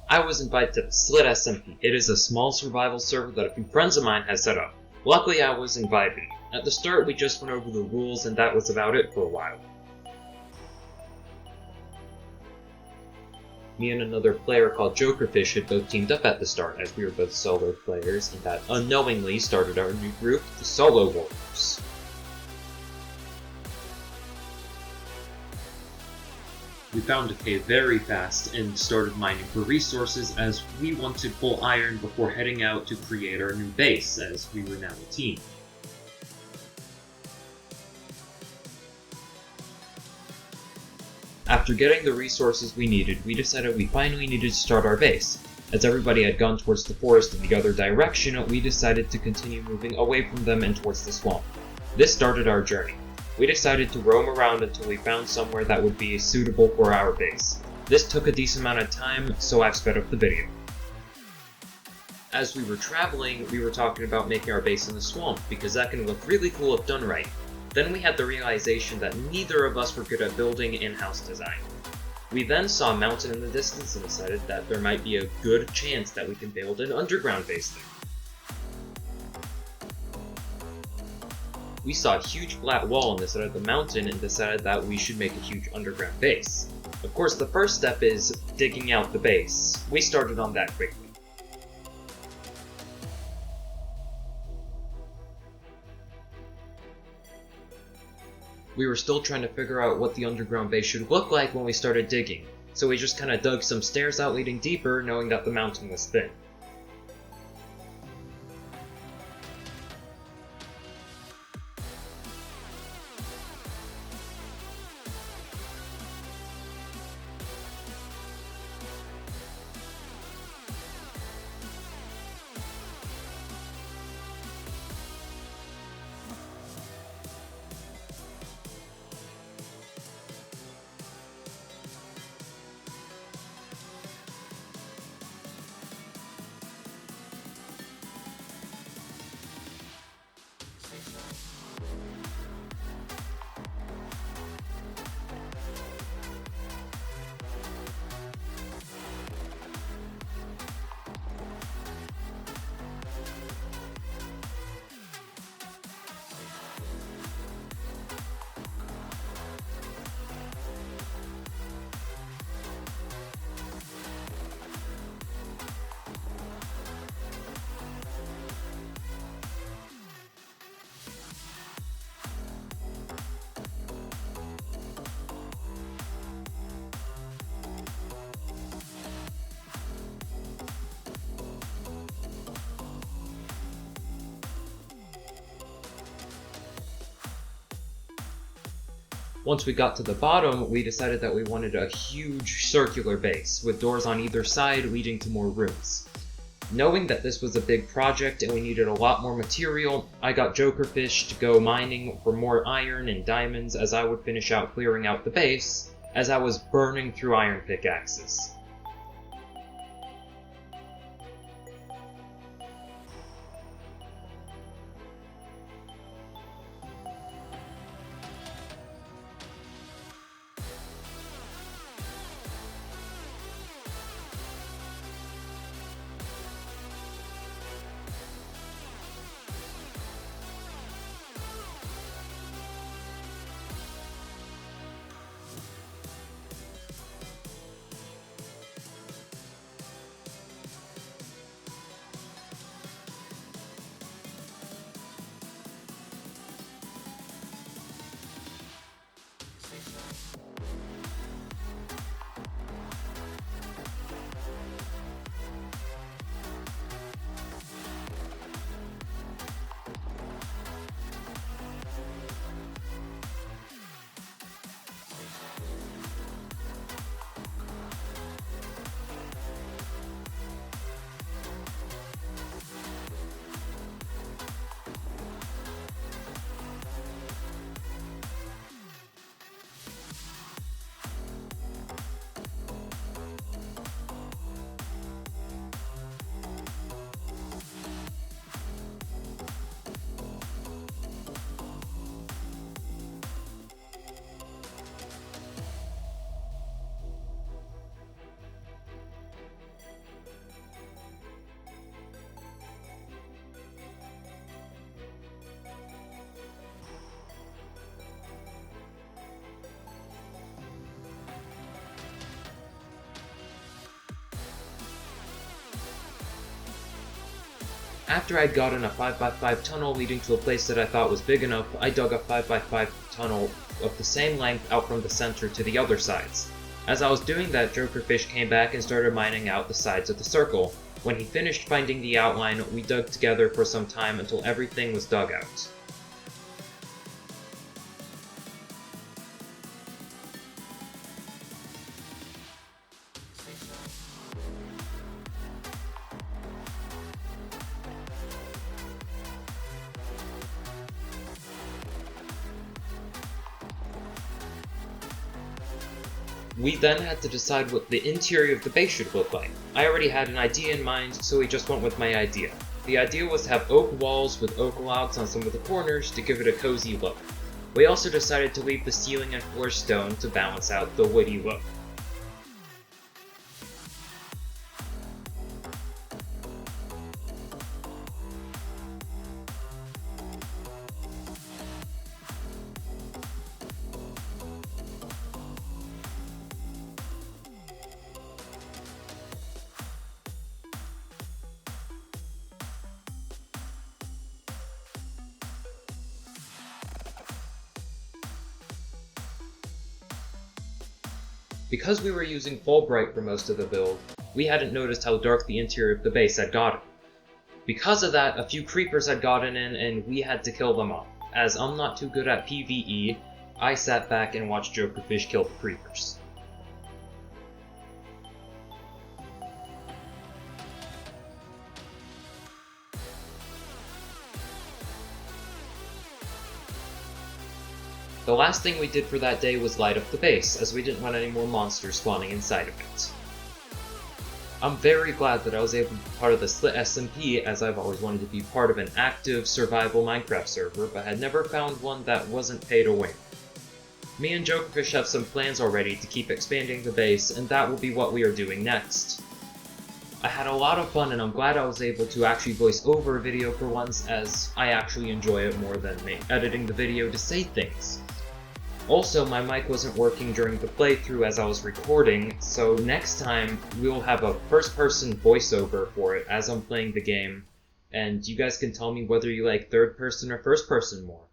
I was invited to the SlitSMP. It is a small survival server that a few friends of mine had set up. Luckily, I was invited. At the start, we just went over the rules, and that was about it for a while. Me and another player called Jokerfish had both teamed up at the start, as we were both solo players, and that unknowingly started our new group, the Solo Warriors. We found a cave very fast and started mining for resources as we wanted full iron before heading out to create our new base, as we were now a team. After getting the resources we needed, we decided we finally needed to start our base. As everybody had gone towards the forest in the other direction, we decided to continue moving away from them and towards the swamp. This started our journey. We decided to roam around until we found somewhere that would be suitable for our base. This took a decent amount of time, so I've sped up the video. As we were traveling, we were talking about making our base in the swamp, because that can look really cool if done right. Then we had the realization that neither of us were good at building in-house design. We then saw a mountain in the distance and decided that there might be a good chance that we can build an underground base there. We saw a huge flat wall on the side of the mountain and decided that we should make a huge underground base. Of course, the first step is digging out the base. We started on that quickly. We were still trying to figure out what the underground base should look like when we started digging, so we just kinda dug some stairs out leading deeper, knowing that the mountain was thin. Once we got to the bottom, we decided that we wanted a huge circular base, with doors on either side leading to more rooms. Knowing that this was a big project and we needed a lot more material, I got Jokerfish to go mining for more iron and diamonds as I would finish out clearing out the base, as I was burning through iron pickaxes. After I'd gotten a 5x5 tunnel leading to a place that I thought was big enough, I dug a 5x5 tunnel of the same length out from the center to the other sides. As I was doing that, Jokerfish came back and started mining out the sides of the circle. When he finished finding the outline, we dug together for some time until everything was dug out. We then had to decide what the interior of the base should look like. I already had an idea in mind, so we just went with my idea. The idea was to have oak walls with oak logs on some of the corners to give it a cozy look. We also decided to leave the ceiling and floor stone to balance out the woody look. Because we were using Fulbright for most of the build, we hadn't noticed how dark the interior of the base had gotten. Because of that, a few creepers had gotten in and we had to kill them off. As I'm not too good at PvE, I sat back and watched Jokerfish kill the creepers. The last thing we did for that day was light up the base, as we didn't want any more monsters spawning inside of it. I'm very glad that I was able to be part of the SlitSMP, as I've always wanted to be part of an active survival Minecraft server, but had never found one that wasn't pay to win. Me and Jokerfish have some plans already to keep expanding the base, and that will be what we are doing next. I had a lot of fun, and I'm glad I was able to actually voice over a video for once, as I actually enjoy it more than editing the video to say things. Also, my mic wasn't working during the playthrough as I was recording, so next time we'll have a first-person voiceover for it as I'm playing the game, and you guys can tell me whether you like third-person or first-person more.